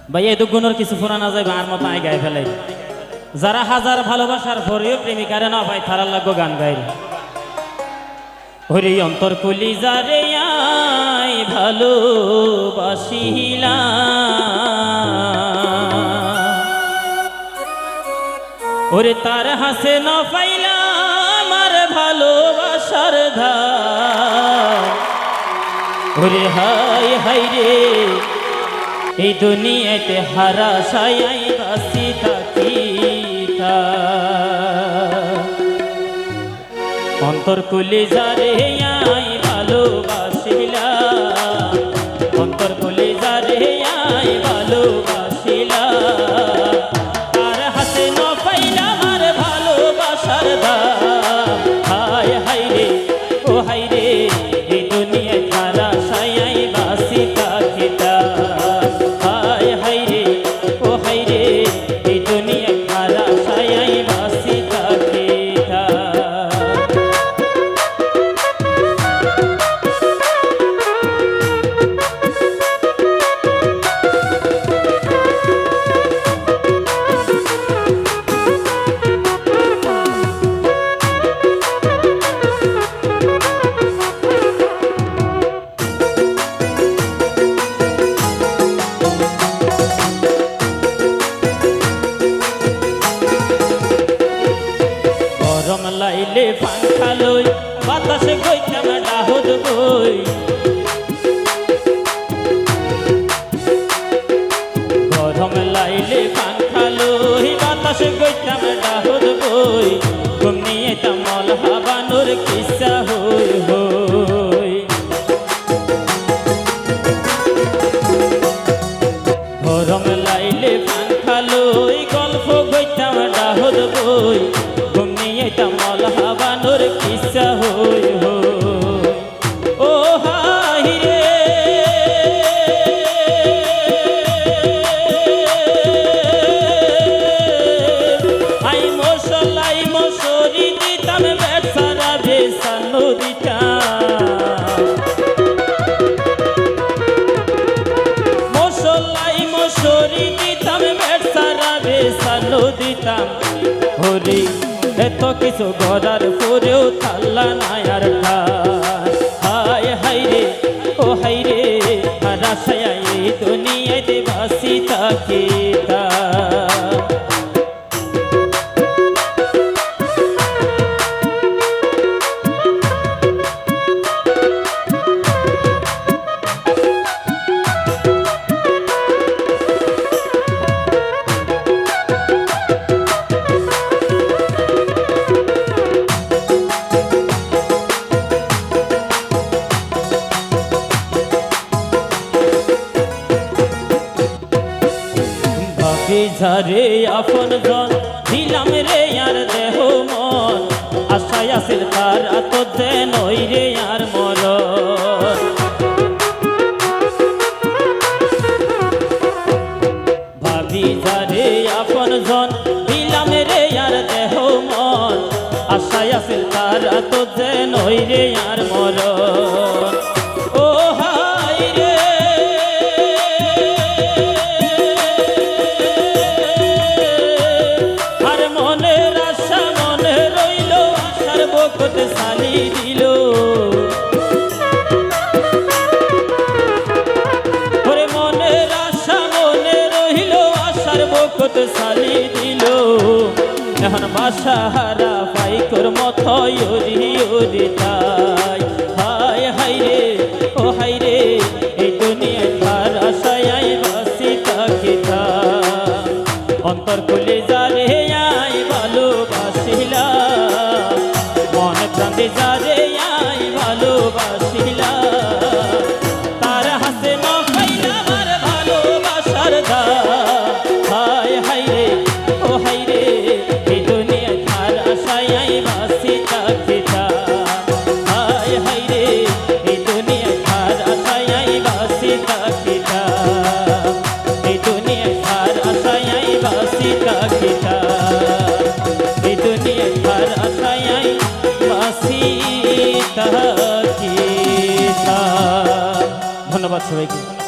ভাই এই দুগুণের কিছু ফোনা না যাইবে আর মতো আই গায়ে ফেলে যারা হাজার ভালোবাসার পরেও প্রেমিকারে না ভাই থারার লাগবো গান গাইল হরি অন্তর কলি যারে আই ভালোবাসিলা ওরে তার হাসে না পাইলাম আর ভালোবাসার ধার ওরে হাই হাই রে এই দুনিয়াতে হারা সায়াই বাসি থাকি অন্তর কুলি যারে আই ভালোবাসিলা অন্তর কুলি যারে আই ভালোবাসিলা তার হাতে ন পাইলাম আর ভালোবাসার দাম হায় হাই রে ও হাই রে এই দুনিয়ায় হারা সায়াই বাসি থাকি হায় হাই রে ও হাই রে এই দুনিয়ায় হারা সায়াই বাসি থাকি লাইলে পাঙ্খা লই বাতাসে গইতাম ডাহুদ বই গরম লাইলে পাঙ্খা লই বাতাসে গইতাম ডাহুদ বই ঘুম নিয়ে তামল হাবানোর কিসা হই হই গরম লাইলে পাঙ্খা লই গল্প গইতাম ডাহুদ বই মল হাবানোর কিসা হই হই ও হাই রে আই মশলাই মশরি দিতাম বেসারা বেসানো দিতাম মশলাই মশরি দিতাম বেসারা বেসানো দিতাম হরি এত কিছু গড়ার পরেও থাল্লা নাই আর হায় হাই রে ও হাই রে হারাশায়া এই দুনিয়াতে বাসি থাকি ঝারে আপন জন দিলাম রে আর দেহ মন আশায় আসিল তার এত দেন ওই রে আর মর ভাবি ঝারে আপন জন দিলাম রে আর দেহ মন আশায় আসিল তার এত দেন ওই রে আর মর ও হাই রে সালি দিল ওরে মনের আশা মনে রইল আশার বকত সালি দিল এখন বাসা হারা পাইকর মতই ওরি ওরি তাই হায় হাই রে ও হাই রে এই দুনিয়ায় তার আশায় বাসি থাকি অন্তর খুলে যারে আই ভালোবাসিলা মন প্রাণে যারে আই ভালোবাসিলা তার হাসে না পাইলাম আর ভালোবাসার দাম হায় হাই রে ও হাই রে এই দুনিয়ায় তার আশায় আই বাসি থাকি হায় হাই রে এই দুনিয়ায় তার আশায় আই বাসি থাকি এই দুনিয়ায় তার আশায় আই বাসি থাকি এই দুনিয়ায় তার আশায় আই ধন্যবাদ সবাইকে।